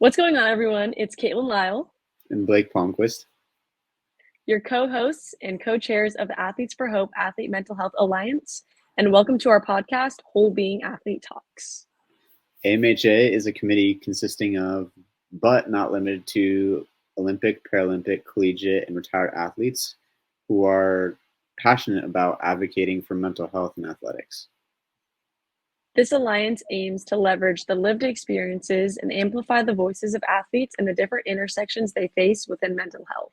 What's going on, everyone? It's Caitlin Lyle, And Blake Palmquist. your co-hosts and co-chairs of the Athletes for Hope Athlete Mental Health Alliance, and welcome to our podcast, Whole Being Athlete Talks. AMHA is a committee consisting of, but not limited to, Olympic, Paralympic, collegiate, and retired athletes who are passionate about advocating for mental health in athletics. This alliance aims to leverage the lived experiences and amplify the voices of athletes and the different intersections they face within mental health.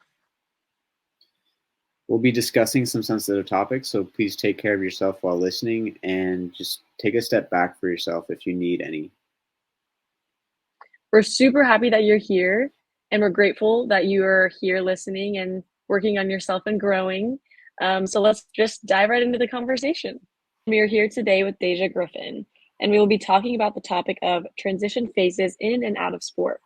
We'll be discussing some sensitive topics, so please take care of yourself while listening and just take a step back for yourself if you need any. We're super happy that you're here, and we're grateful that you are here listening and working on yourself and growing. So let's just dive right into the conversation. We are here today with Deja Griffin, and we will be talking about the topic of transition phases in and out of sport.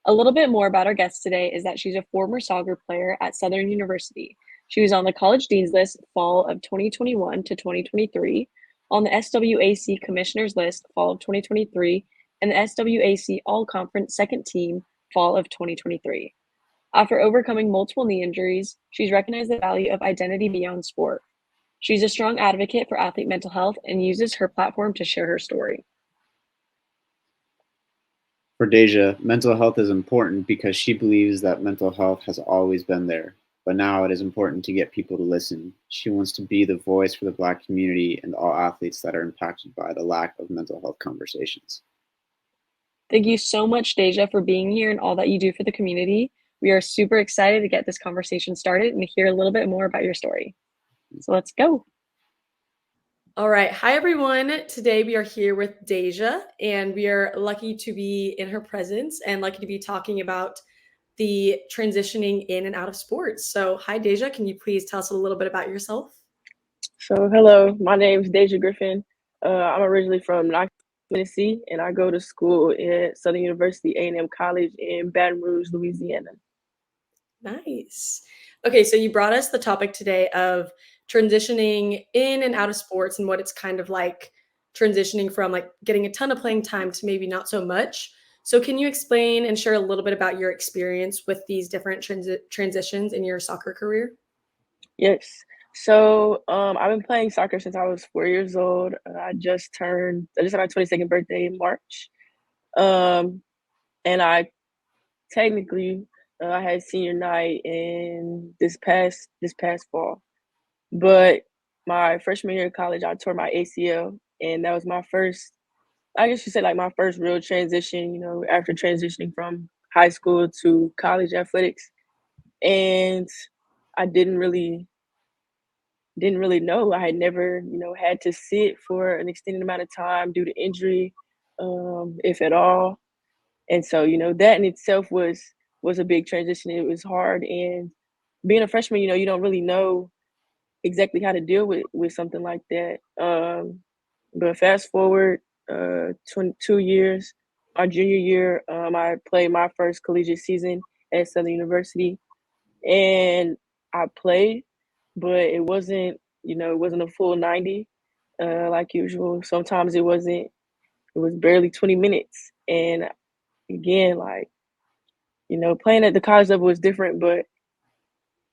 A little bit more about our guest today is that she's a former soccer player at Southern University. She was on the College Dean's List fall of 2021 to 2023, on the SWAC Commissioners List fall of 2023, and the SWAC All-Conference Second Team fall of 2023. After overcoming multiple knee injuries, she's recognized the value of identity beyond sport. She's a strong advocate for athlete mental health and uses her platform to share her story. For Deja, mental health is important because she believes that mental health has always been there, but now it is important to get people to listen. She wants to be the voice for the Black community and all athletes that are impacted by the lack of mental health conversations. Thank you so much, Deja, for being here and all that you do for the community. We are super excited to get this conversation started and to hear a little bit more about your story. So let's go. All right. Hi, everyone. Today we are here with Deja, and we are lucky to be in her presence and lucky to be talking about the transitioning in and out of sports. So, hi, Deja. Can you please tell us a little bit about yourself? So, hello, my name is Deja Griffin. I'm originally from Knoxville, Tennessee, and I go to school at Southern University A&M College in Baton Rouge, Louisiana. Nice. Okay, so you brought us the topic today of transitioning in and out of sports and what it's kind of like transitioning from like getting a ton of playing time to maybe not so much. So can you explain and share a little bit about your experience with these different transitions in your soccer career? Yes. So, I've been playing soccer since I was 4 years old. I just had my 22nd birthday in March. And I technically I had senior night in this past fall. But my freshman year of college, I tore my ACL, and that was my first, I guess you said, like my first real transition, after transitioning from high school to college athletics. And I didn't really know. I had never, had to sit for an extended amount of time due to injury, if at all. And so, that in itself was a big transition. It was hard. And being a freshman, you don't really know exactly how to deal with something like that. But fast forward 22 years, my junior year, I played my first collegiate season at Southern University, and I played, but it wasn't a full 90 like usual. Sometimes it wasn't. It was barely 20 minutes, and again, like playing at the college level was different, but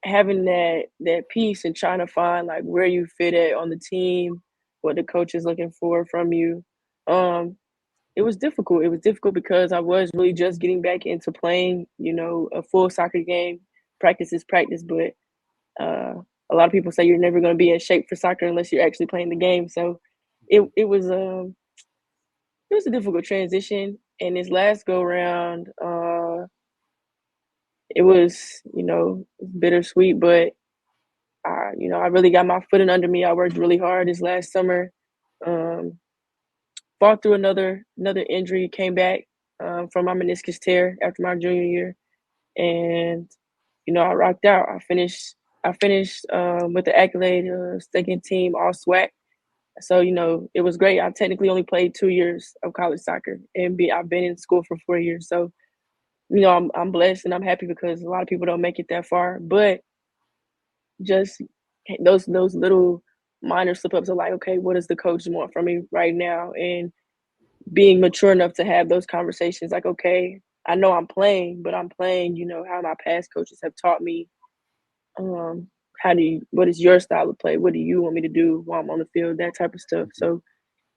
having that piece and trying to find like where you fit at on the team, what the coach is looking for from you. It was difficult. It was difficult because I was really just getting back into playing, a full soccer game. Practice is practice, but uh, a lot of people say you're never going to be in shape for soccer unless you're actually playing the game. So it was a difficult transition. And this last go round, it was bittersweet, but I really got my footing under me. I worked really hard this last summer. Um, Fought through another injury, came back from my meniscus tear after my junior year, and I rocked out. I finished with the accolade second team All SWAC. So it was great. I technically only played 2 years of college soccer, and I've been in school for 4 years. So I'm blessed and I'm happy because a lot of people don't make it that far, but just those little minor slip ups are like, okay, what does the coach want from me right now? And being mature enough to have those conversations, like, okay, I know I'm playing, but I'm playing, how my past coaches have taught me. What is your style of play? What do you want me to do while I'm on the field? That type of stuff. So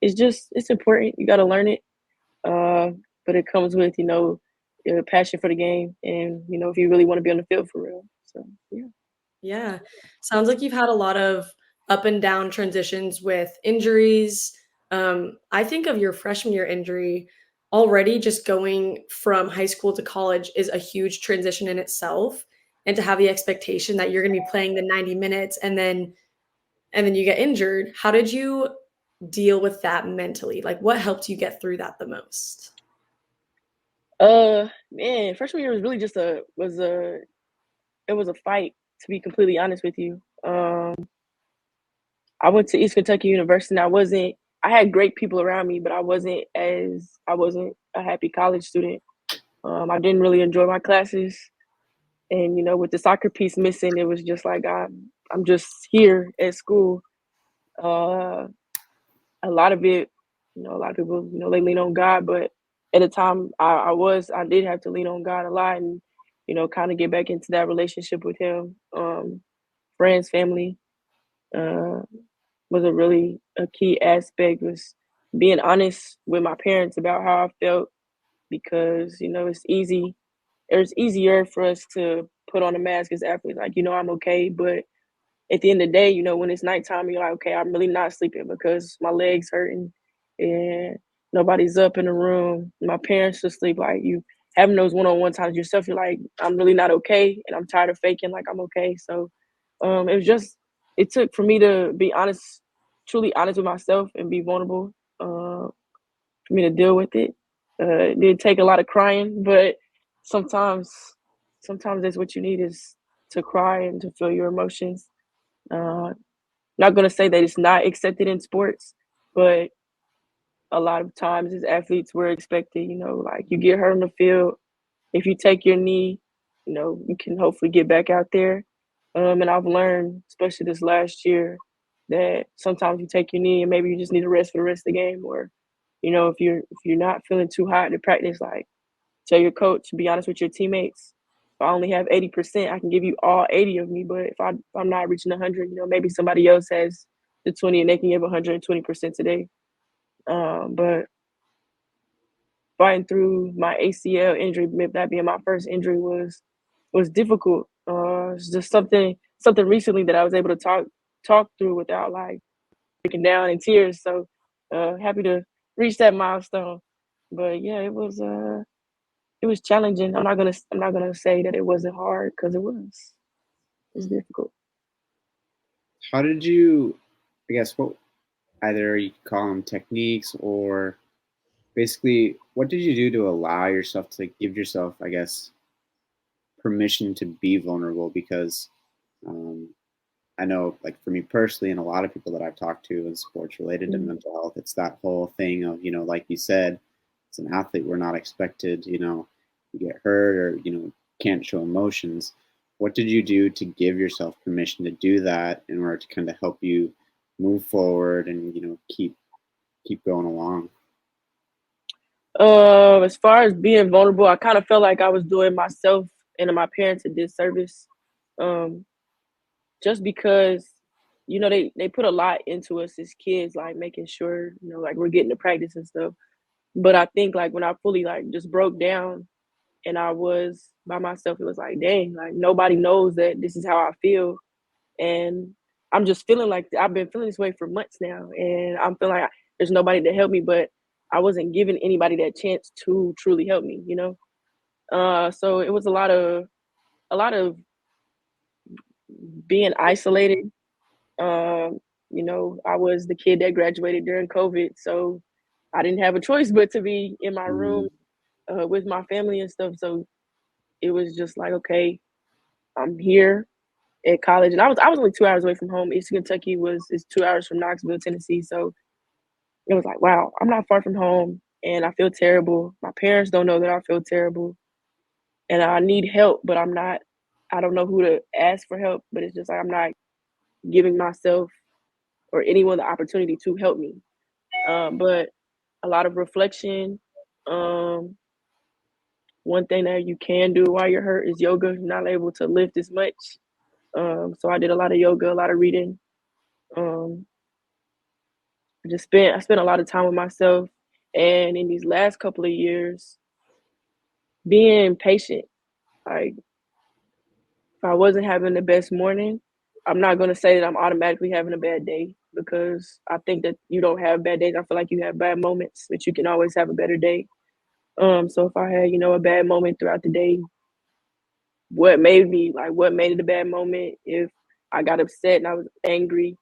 it's important. You got to learn it. Uh, but it comes with, a passion for the game and, if you really want to be on the field for real. So, yeah. Yeah. Sounds like you've had a lot of up and down transitions with injuries. I think of your freshman year injury already just going from high school to college is a huge transition in itself. And to have the expectation that you're going to be playing the 90 minutes and then you get injured. How did you deal with that mentally? Like what helped you get through that the most? Man, freshman year was really just it was a fight, to be completely honest with you. I went to East Kentucky University and I had great people around me, but I wasn't a happy college student. I didn't really enjoy my classes. And, with the soccer piece missing, it was just like I'm just here at school. Uh, a lot of it, a lot of people, they lean on God, but at the time I did have to lean on God a lot and, kind of get back into that relationship with him. Friends, family, uh, was a key aspect, was being honest with my parents about how I felt because, it's easier for us to put on a mask as athletes, like, I'm okay, but at the end of the day, when it's nighttime, you're like, okay, I'm really not sleeping because my legs hurting and nobody's up in the room. My parents are asleep. Like you having those one-on-one times yourself, you're like, I'm really not okay, and I'm tired of faking like I'm okay. So, it took for me to be honest, truly honest with myself, and be vulnerable for me to deal with it. It did take a lot of crying, but sometimes, sometimes that's what you need is to cry and to feel your emotions. uh, Not gonna say that it's not accepted in sports, but a lot of times as athletes we're expected, like you get hurt on the field, if you take your knee, you can hopefully get back out there. And I've learned, especially this last year, that sometimes you take your knee and maybe you just need to rest for the rest of the game, or, if you're not feeling too hot to practice, like tell your coach, be honest with your teammates. If I only have 80%, I can give you all 80 of me. But if I'm not reaching 100, maybe somebody else has the 20 and they can give 120% today. But fighting through my ACL injury, that being my first injury, was difficult. It's just something recently that I was able to talk through without like breaking down in tears. So happy to reach that milestone. But yeah, it was challenging. I'm not gonna say that it wasn't hard because it was. It's difficult. How did you, I guess, what either you could call them techniques or basically what did you do to allow yourself to give yourself, I guess, permission to be vulnerable? Because um, I know, like for me personally, and a lot of people that I've talked to in sports related to Mhm. mental health, it's that whole thing of, like you said, as an athlete, we're not expected, to get hurt or, can't show emotions. What did you do to give yourself permission to do that in order to kind of help you move forward and, keep going along? As far as being vulnerable, I kind of felt like I was doing myself and my parents a disservice, um, just because they put a lot into us as kids, like making sure like we're getting to practice and stuff. But I think like when I fully like just broke down and I was by myself, it was like, dang, like nobody knows that this is how I feel, and I'm just feeling like I've been feeling this way for months now, and I'm feeling like there's nobody to help me, but I wasn't giving anybody that chance to truly help me. So it was a lot of being isolated. Um, I was the kid that graduated during COVID, so I didn't have a choice but to be in my room Mm, with my family and stuff. So it was just like, okay, I'm here at college, and I was only 2 hours away from home. Eastern Kentucky is 2 hours from Knoxville, Tennessee. So it was like, wow, I'm not far from home, and I feel terrible. My parents don't know that I feel terrible, and I need help, but I'm not. I don't know who to ask for help, but it's just like I'm not giving myself or anyone the opportunity to help me. But a lot of reflection, um, one thing that you can do while you're hurt is yoga. You're not able to lift as much. So I did a lot of yoga, a lot of reading. Um, I spent a lot of time with myself. And in these last couple of years, being patient. Like, if I wasn't having the best morning, I'm not going to say that I'm automatically having a bad day, because I think that you don't have bad days. I feel like you have bad moments, but you can always have a better day. So if I had, a bad moment throughout the day, what made it a bad moment? If I got upset and I was angry,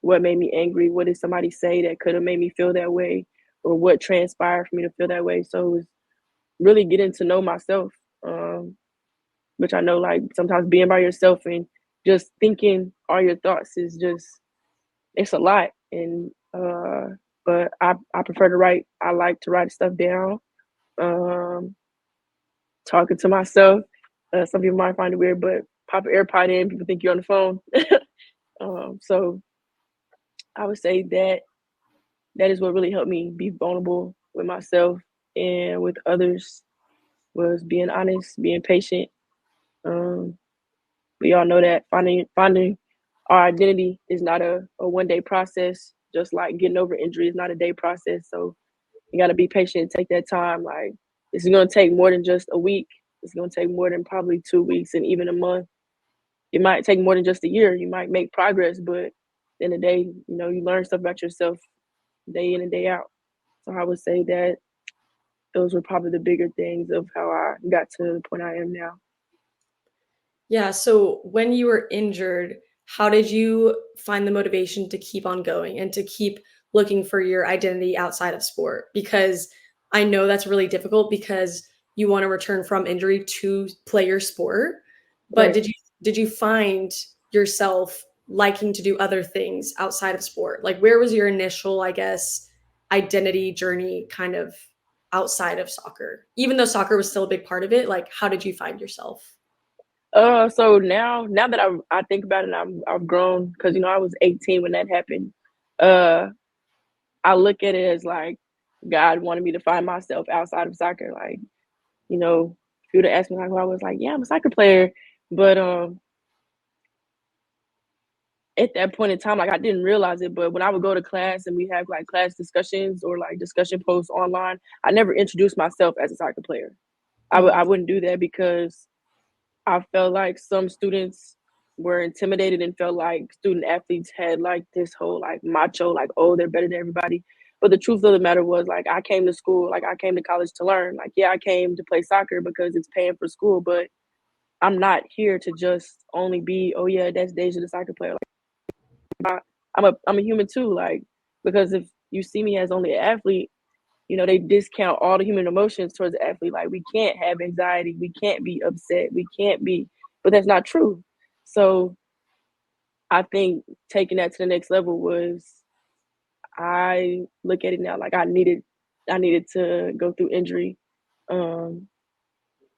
what made me angry? What did somebody say that could have made me feel that way? Or what transpired for me to feel that way? So it was really getting to know myself, which I know, like, sometimes being by yourself and just thinking all your thoughts is it's a lot. And but I prefer to write. I like to write stuff down. Um, Talking to myself. Some people might find it weird, but pop an AirPod in, people think you're on the phone. So I would say that is what really helped me be vulnerable with myself and with others, was being honest, being patient. We all know that finding our identity is not a one-day process, just like getting over injury is not a day process. So you got to be patient and take that time. Like, this is going to take more than just a week. It's going to take more than probably 2 weeks and even a month. It might take more than just a year. You might make progress, but at the end of the day, you learn stuff about yourself day in and day out. So I would say that those were probably the bigger things of how I got to the point I am now. Yeah. So when you were injured, how did you find the motivation to keep on going and to keep looking for your identity outside of sport? Because I know that's really difficult, because you want to return from injury to play your sport. But Right. did you find yourself liking to do other things outside of sport? Like, where was your initial, I guess, identity journey kind of outside of soccer? Even though soccer was still a big part of it, like, how did you find yourself? So now that I think about it, and I've grown, because I was 18 when that happened. I look at it as like God wanted me to find myself outside of soccer. Like, if you would have asked me like who I was, like, yeah, I'm a soccer player, but at that point in time, like, I didn't realize it. But when I would go to class and we have like class discussions or like discussion posts online, I never introduced myself as a soccer player. I wouldn't do that, because I felt like some students were intimidated and felt like student athletes had like this whole like macho, like, oh, they're better than everybody. But the truth of the matter was, like, I came to school, like, I came to college to learn. Like, yeah, I came to play soccer because it's paying for school, but I'm not here to just only be, oh yeah, that's Deja the soccer player. Like, I'm a human too. Like, because if you see me as only an athlete, they discount all the human emotions towards the athlete. Like, we can't have anxiety, we can't be upset, we can't be, but that's not true. So I think taking that to the next level was, I look at it now like I needed to go through injury, um,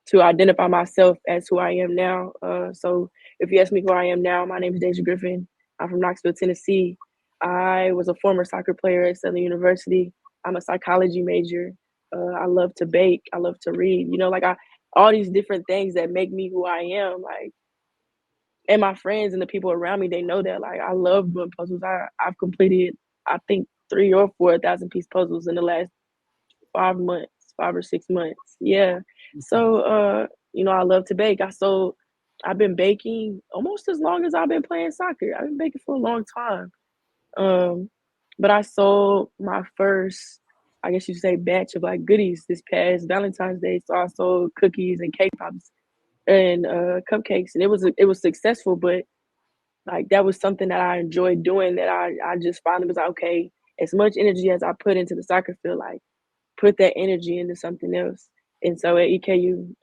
to identify myself as who I am now. So if you ask me who I am now, my name is Deja Griffin. I'm from Knoxville, Tennessee. I was a former soccer player at Southern University. I'm a psychology major. I love to bake. I love to read. Like, all these different things that make me who I am. Like, and my friends and the people around me, they know that. Like, I love doing puzzles. I've completed, I think, 3 or 4 1,000 piece puzzles in the last 5 months, 5 or 6 months. Yeah. So, I love to bake. I've been baking almost as long as I've been playing soccer. I've been baking for a long time. Um, but I sold my first, I guess you could say, batch of like goodies this past Valentine's Day. So I sold cookies and cake pops and cupcakes, and it was successful. But like, that was something that I enjoyed doing. That I just finally was like, okay, as much energy as I put into the soccer field, like, put that energy into something else. And so at EKU,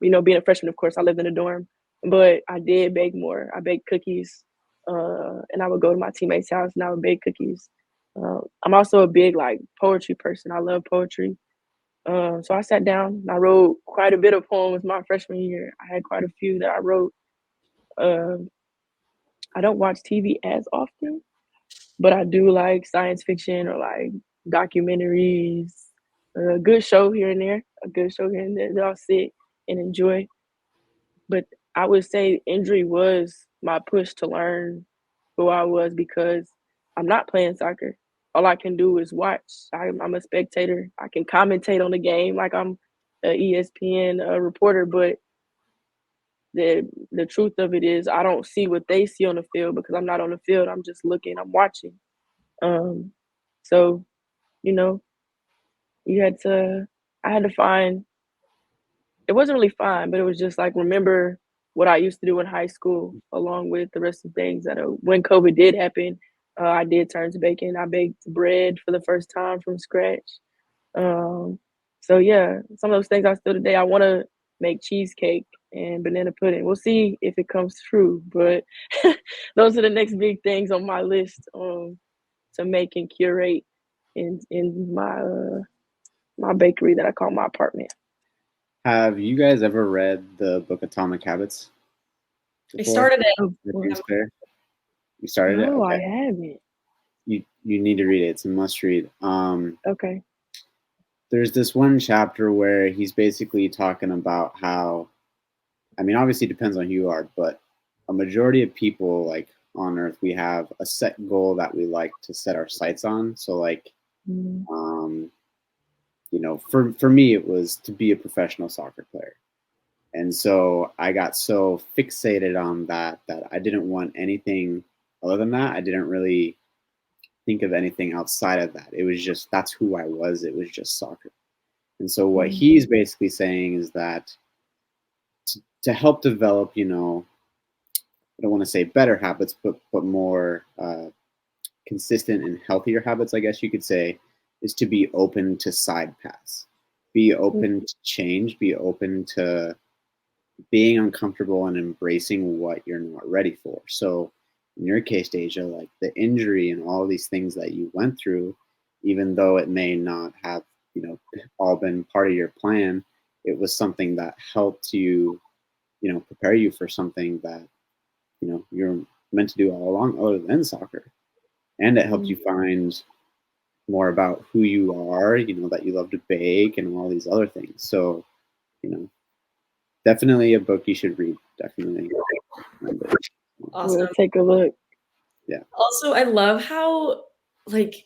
being a freshman, of course, I lived in a dorm, but I did bake more. I baked cookies, and I would go to my teammates' house and I would bake cookies. I'm also a big like poetry person. I love poetry. So I sat down and I wrote quite a bit of poems my freshman year. I had quite a few that I wrote. Um, I don't watch TV as often, but I do like science fiction or like documentaries, a good show here and there. a good show game that I'll sit and enjoy. But I would say injury was my push to learn who I was because I'm not playing soccer. All I can do is watch. I'm a spectator. I can commentate on the game like I'm an ESPN reporter, but the truth of it is I don't see what they see on the field because I'm not on the field. I'm just looking. I'm watching. Um, so you know, you had to. I had to find. It wasn't really fine, but it was just like remember what I used to do in high school, along with the rest of the things that when COVID did happen, I did turn to baking. I baked bread for the first time from scratch. Um, so yeah, some of those things I still today. I want to make cheesecake and banana pudding. We'll see if it comes true, but those are the next big things on my list to make and curate in my bakery that I call my apartment. Have you guys ever read the book Atomic Habits I before? started it. Oh, James Clear? You started it? no, I Okay. haven't. You need to read it. It's a must read. Okay. There's this one chapter where he's basically talking about how, I mean, obviously it depends on who you are, but a majority of people like on Earth, we have a set goal that we like to set our sights on. So like, Mm, for me, it was to be a professional soccer player. And so I got so fixated on that I didn't want anything other than that. I didn't really think of anything outside of that. It was just, that's who I was. It was just soccer. And so what mm, he's basically saying is that to help develop, I don't want to say better habits, but more consistent and healthier habits, I guess you could say, is to be open to side paths, be mm, open to change, be open to being uncomfortable and embracing what you're not ready for. So in your case, Deja, like the injury and all these things that you went through, even though it may not have, all been part of your plan, it was something that helped you, prepare you for something that, you're meant to do all along other than soccer. And it helped mm. you find more about who you are, that you love to bake and all these other things. So, you know, definitely a book you should read. Definitely recommend it. Awesome. We'll take a look. Yeah. Also, I love how like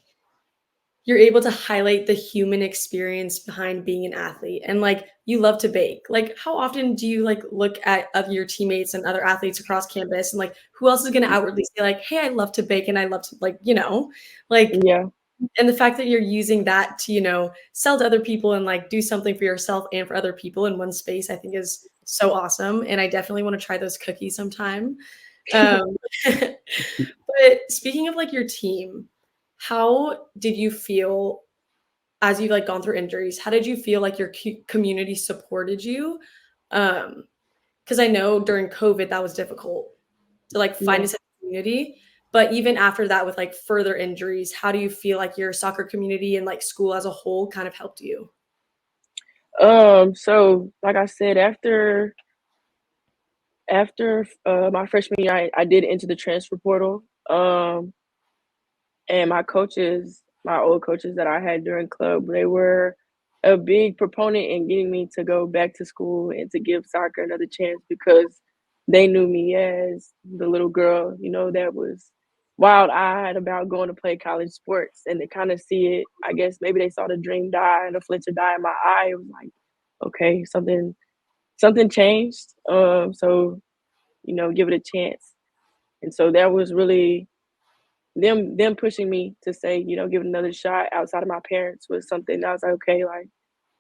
you're able to highlight the human experience behind being an athlete and like you love to bake. Like how often do you like look at other your teammates and other athletes across campus and like who else is going to outwardly say like, "Hey, I love to bake and I love to like, like Yeah. and the fact that you're using that to, sell to other people and like do something for yourself and for other people in one space, I think is so awesome. And I definitely want to try those cookies sometime. Um, but speaking of like your team, how did you feel as you've like gone through injuries? How did you feel like your community supported you? Because I know during COVID that was difficult to like find Yeah. a sense of community. But even after that, with like further injuries, how do you feel like your soccer community and like school as a whole kind of helped you? So like I said, after my freshman year, I did enter the transfer portal. And my old coaches that I had during club, they were a big proponent in getting me to go back to school and to give soccer another chance because they knew me as the little girl, that was wild-eyed about going to play college sports. And to kind of see it, I guess maybe they saw the dream die and the flincher die in my eye. It was like, okay, something changed. So, give it a chance. And so that was really them pushing me to say, give it another shot outside of my parents was something I was like, okay, like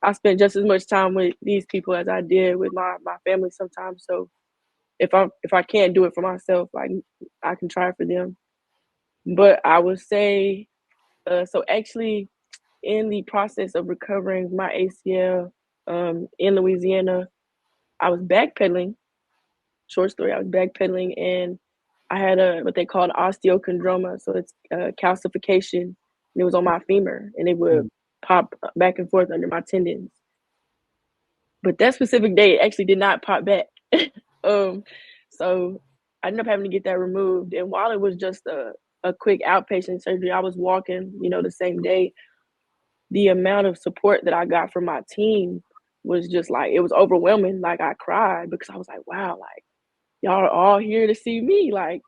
I spent just as much time with these people as I did with my family sometimes. So if I can't do it for myself, like I can try for them. But I would say, so actually in the process of recovering my ACL in Louisiana, I was backpedaling. Short story, I was backpedaling and I had what they call an osteochondroma. So it's calcification. And it was on my femur and it would pop back and forth under my tendons. But that specific day, it actually did not pop back. um, so I ended up having to get that removed. And while it was just a quick outpatient surgery, I was walking, the same day. The amount of support that I got from my team was just like, it was overwhelming. Like I cried because I was like, wow, like y'all are all here to see me. Like,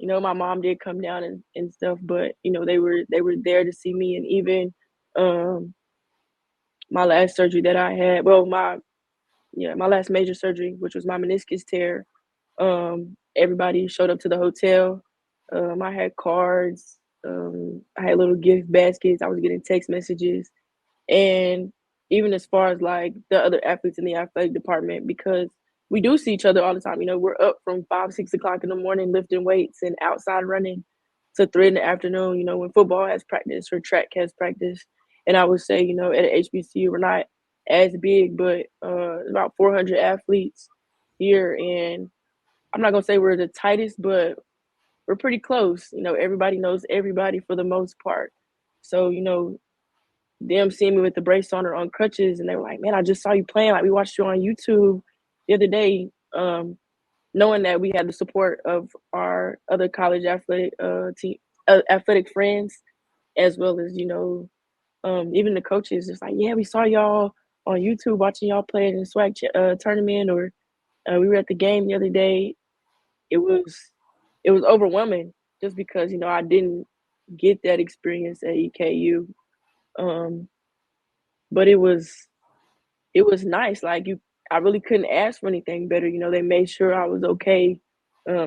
my mom did come down and stuff, but they were there to see me. And even my last surgery that I had, well, my last major surgery, which was my meniscus tear, everybody showed up to the hotel. I had cards, I had little gift baskets, I was getting text messages. And even as far as like the other athletes in the athletic department, because we do see each other all the time. We're up from 5, 6 o'clock in the morning lifting weights and outside running to 3 in the afternoon, when football has practice or track has practice. And I would say, at a HBCU, we're not as big, but about 400 athletes here. And I'm not going to say we're the tightest, but we're pretty close. Everybody knows everybody for the most part. So, them seeing me with the brace on or on crutches, and they were like, "Man, I just saw you playing. Like we watched you on YouTube the other day." Knowing that we had the support of our other college athletic athletic friends, as well as even the coaches, just like, "Yeah, we saw y'all on YouTube watching y'all play in the swag tournament, or we were at the game the other day." It was overwhelming just because I didn't get that experience at EKU. Um, but it was nice. Like I really couldn't ask for anything better. They made sure I was okay.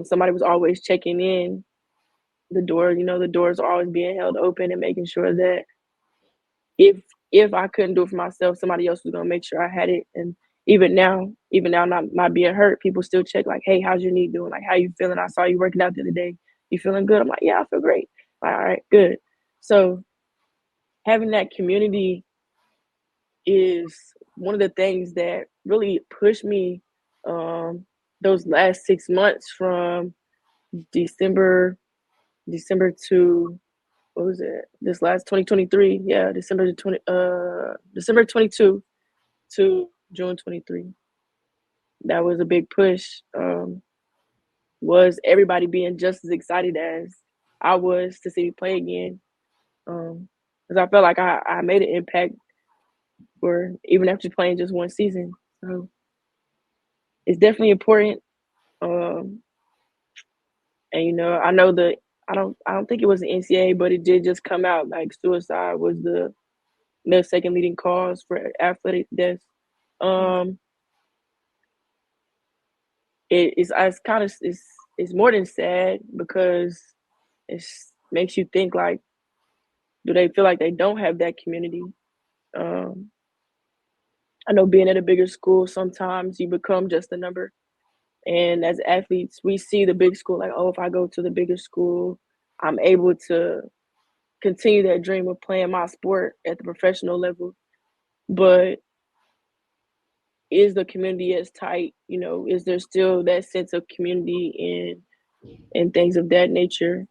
Somebody was always checking in the door. The doors are always being held open and making sure that if I couldn't do it for myself, somebody else was gonna make sure I had it. And even now, not being hurt, people still check like, "Hey, how's your knee doing? Like, how you feeling? I saw you working out the other day. You feeling good?" I'm like, "Yeah, I feel great." Like, all right, good. So having that community is one of the things that really pushed me those last 6 months from December to what was it? This last 2023, yeah, December 22 to June 23. That was a big push. Was everybody being just as excited as I was to see me play again? Because I felt like I made an impact for even after playing just one season. So it's definitely important. Um, and I know I don't think it was the NCAA, but it did just come out like suicide was the second leading cause for athletic deaths. It's kind of it's more than sad because it makes you think like, do they feel like they don't have that community? Um, I know being at a bigger school, sometimes you become just a number. And as athletes, we see the big school like, oh, if I go to the bigger school, I'm able to continue that dream of playing my sport at the professional level. But is the community as tight? Is there still that sense of community and things of that nature?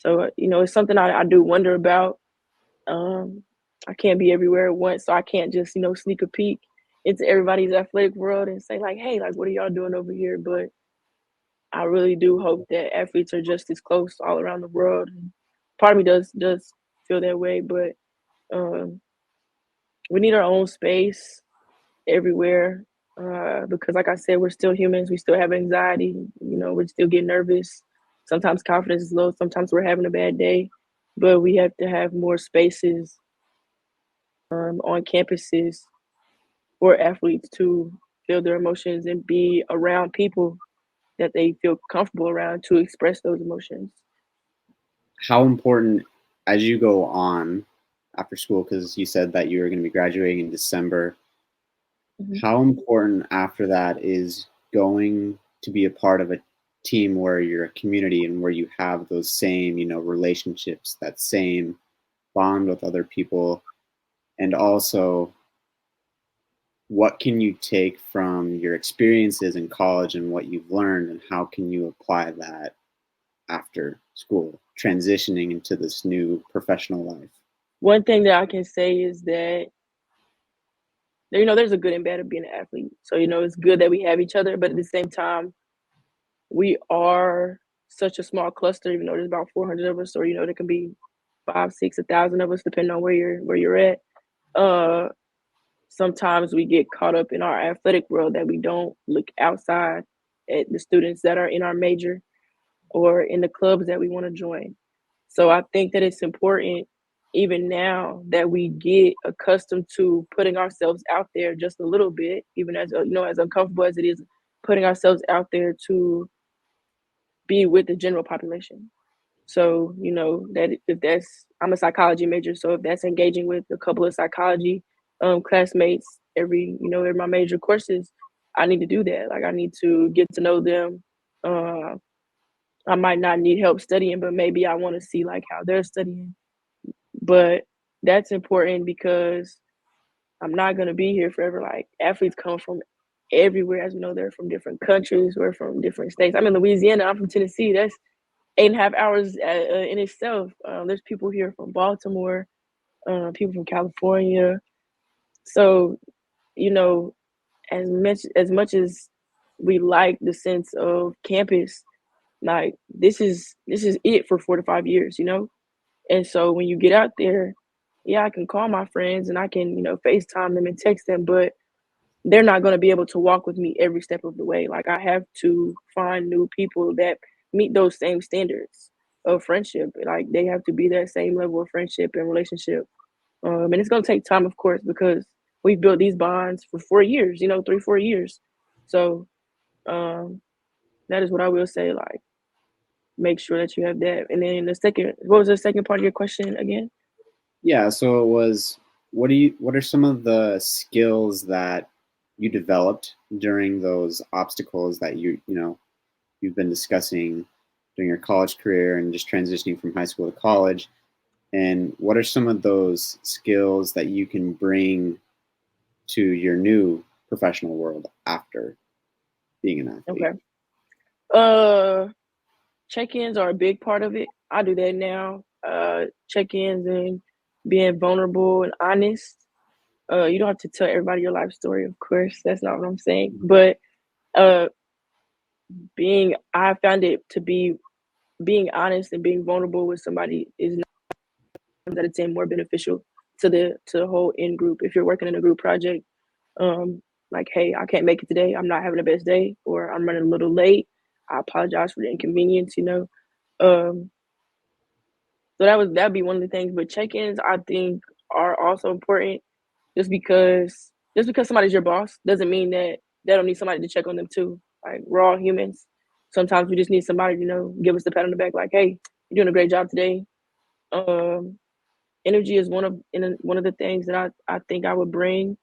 So, it's something I do wonder about. I can't be everywhere at once, so I can't just, sneak a peek into everybody's athletic world and say like, hey, like, what are y'all doing over here? But I really do hope that athletes are just as close all around the world. And part of me does feel that way, but um, we need our own space everywhere because, like I said, we're still humans. We still have anxiety. We still get nervous. Sometimes confidence is low. Sometimes we're having a bad day, but we have to have more spaces on campuses for athletes to feel their emotions and be around people that they feel comfortable around to express those emotions. How important, as you go on after school, because you said that you were going to be graduating in December, how important after that is going to be a part of a team where you're a community and where you have those same, relationships, that same bond with other people, and also what can you take from your experiences in college and what you've learned, and how can you apply that after school, transitioning into this new professional life? One thing that I can say is that, there's a good and bad of being an athlete. So, it's good that we have each other, but at the same time, we are such a small cluster, even though there's about 400 of us, or, there can be 5, 6, 1,000 of us, depending on where you're at. sometimes we get caught up in our athletic world that we don't look outside at the students that are in our major or in the clubs that we want to join. So I think that it's important even now that we get accustomed to putting ourselves out there just a little bit, even as as uncomfortable as it is, putting ourselves out there to be with the general population. So, that if that's, I'm a psychology major, so if that's engaging with a couple of psychology classmates every my major courses, I need to do that. Like, I need to get to know them. I might not need help studying, but maybe I want to see like how they're studying. But that's important because I'm not gonna be here forever. Like, athletes come from everywhere, as we know, they're from different countries, we're from different states. I'm in Louisiana, I'm from Tennessee. That's 8.5 hours in itself. There's people here from Baltimore, people from California. So, you know, as much as we like the sense of campus, like this is it for 4 to 5 years. And so when you get out there, yeah, I can call my friends and I can, FaceTime them and text them, but they're not going to be able to walk with me every step of the way. Like, I have to find new people that meet those same standards of friendship. Like, they have to be that same level of friendship and relationship. And it's going to take time, of course, because we've built these bonds for 4 years, 3, 4 years. So um, that is what I will say. Like, make sure that you have that. And then what was the second part of your question again? Yeah, so it was what are some of the skills that you developed during those obstacles that you've been discussing during your college career and just transitioning from high school to college? And what are some of those skills that you can bring to your new professional world after being an athlete? Okay. Uh, Check-ins are a big part of it. I do that now. Check-ins and being vulnerable and honest. You don't have to tell everybody your life story, of course. That's not what I'm saying. But uh, I found it to be being honest and being vulnerable with somebody is 9 out of 10 more beneficial to the whole in group. If you're working in a group project, like, hey, I can't make it today. I'm not having the best day, or I'm running a little late. I apologize for the inconvenience. Um, so that'd be one of the things. But check-ins, I think, are also important. Just because somebody's your boss doesn't mean that they don't need somebody to check on them too. Like, we're all humans. Sometimes we just need somebody, give us the pat on the back, like, hey, you're doing a great job today. Um, Energy is one of the things that I think I would bring,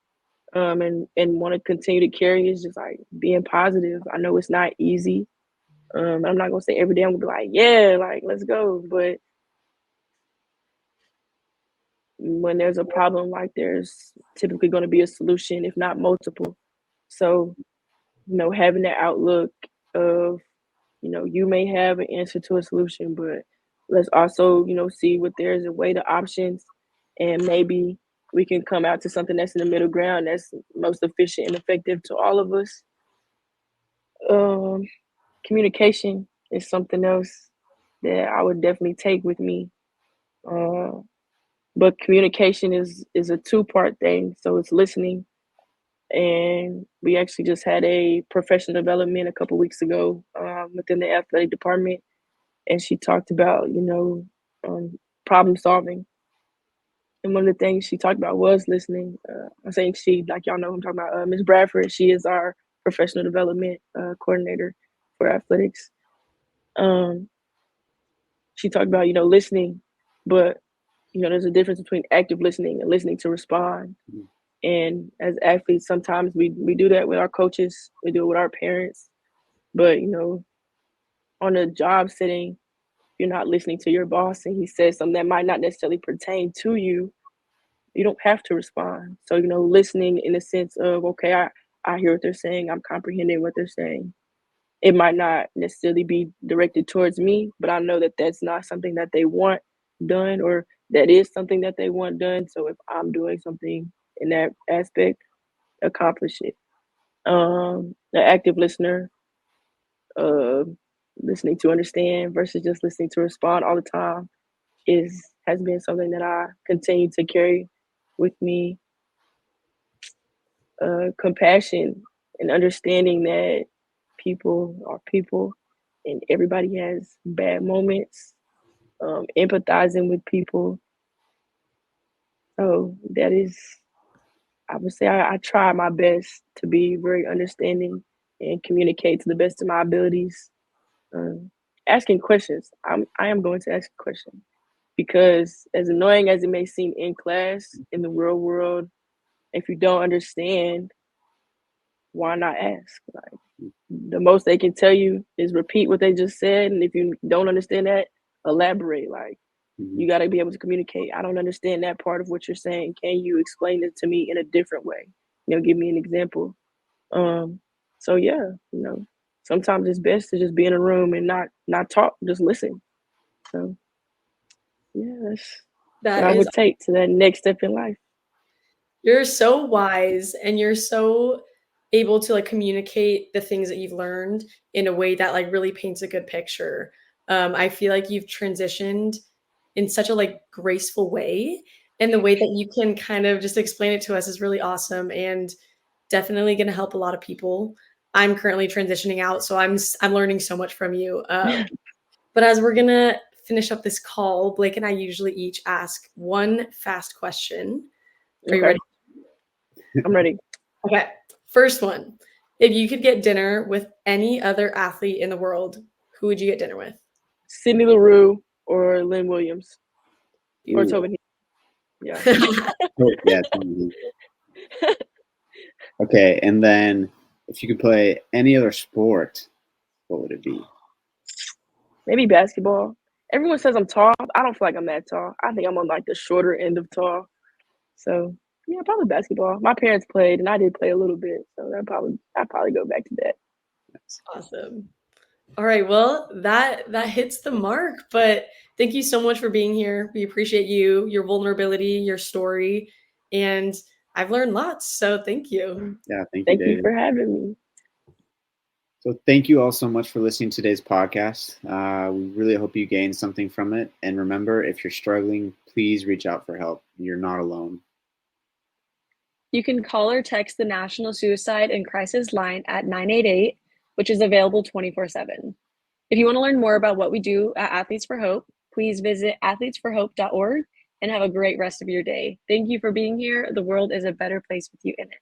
and want to continue to carry, is just like being positive. I know it's not easy. I'm not gonna say every day I'm gonna be like, yeah, like, let's go. But when there's a problem, like, there's typically going to be a solution, if not multiple. So, having that outlook of, you may have an answer to a solution, but let's also, see what there's a way to options, and maybe we can come out to something that's in the middle ground that's most efficient and effective to all of us. Um, Communication is something else that I would definitely take with me. Uh, but communication is a two-part thing. So it's listening, and we actually just had a professional development a couple weeks ago, within the athletic department, and she talked about problem solving. And one of the things she talked about was listening. I'm saying she, like, y'all know who I'm talking about, Ms. Bradford. She is our professional development coordinator for athletics. Um, she talked about listening, but there's a difference between active listening and listening to respond. And as athletes, sometimes we do that with our coaches, we do it with our parents. But on a job setting, you're not listening to your boss and he says something that might not necessarily pertain to you, you don't have to respond. So, listening in the sense of, okay, I hear what they're saying, I'm comprehending what they're saying. It might not necessarily be directed towards me, but I know that that's not something that they want done, or that is something that they want done. So if I'm doing something in that aspect, accomplish it. The active listener, uh, listening to understand versus just listening to respond all the time, has been something that I continue to carry with me. compassion and understanding that people are people and everybody has bad moments, empathizing with people. So that is, I would say, I try my best to be very understanding and communicate to the best of my abilities. Um, Asking questions. I am going to ask a question because, as annoying as it may seem in class, in the real world, if you don't understand, why not ask? Like, the most they can tell you is repeat what they just said, and if you don't understand that, elaborate. Like, Mhm. you got to be able to communicate. I don't understand that part of what you're saying. Can you explain it to me in a different way? Give me an example. Um, so yeah, sometimes it's best to just be in a room and not talk, just listen. So yeah, that's what That I is, would take to that next step in life. you're so wise and you're so able to like communicate the things that you've learned in a way that like really paints a good picture. I feel like you've transitioned in such a like graceful way, and the way that you can kind of just explain it to us is really awesome and definitely going to help a lot of people. I'm currently transitioning out, so I'm learning so much from you. But as we're gonna finish up this call, Blake and I usually each ask one fast question. Are you Okay, ready? I'm ready. Okay. First one. If you could get dinner with any other athlete in the world, who would you get dinner with? Sydney LaRue or Lynn Williams or Ooh. Tobin. Yeah. Oh, yeah, totally. Okay, and then if you could play any other sport, what would it be? Maybe basketball. Everyone says I'm tall. I don't feel like I'm that tall. I think I'm on like the shorter end of tall. So yeah, probably basketball. My parents played, and I did play a little bit, so I'd probably go back to that. Yes. Awesome. All right. Well, that hits the mark, but thank you so much for being here. We appreciate you, your vulnerability, your story, and I've learned lots. So thank you. Yeah, thank you, Thank you David. for having me. So thank you all so much for listening to today's podcast. We really hope you gained something from it. And remember, if you're struggling, please reach out for help. You're not alone. You can call or text the National Suicide and Crisis Line at 988, which is available 24/7. If you want to learn more about what we do at Athletes for Hope, please visit athletesforhope.org and have a great rest of your day. Thank you for being here. The world is a better place with you in it.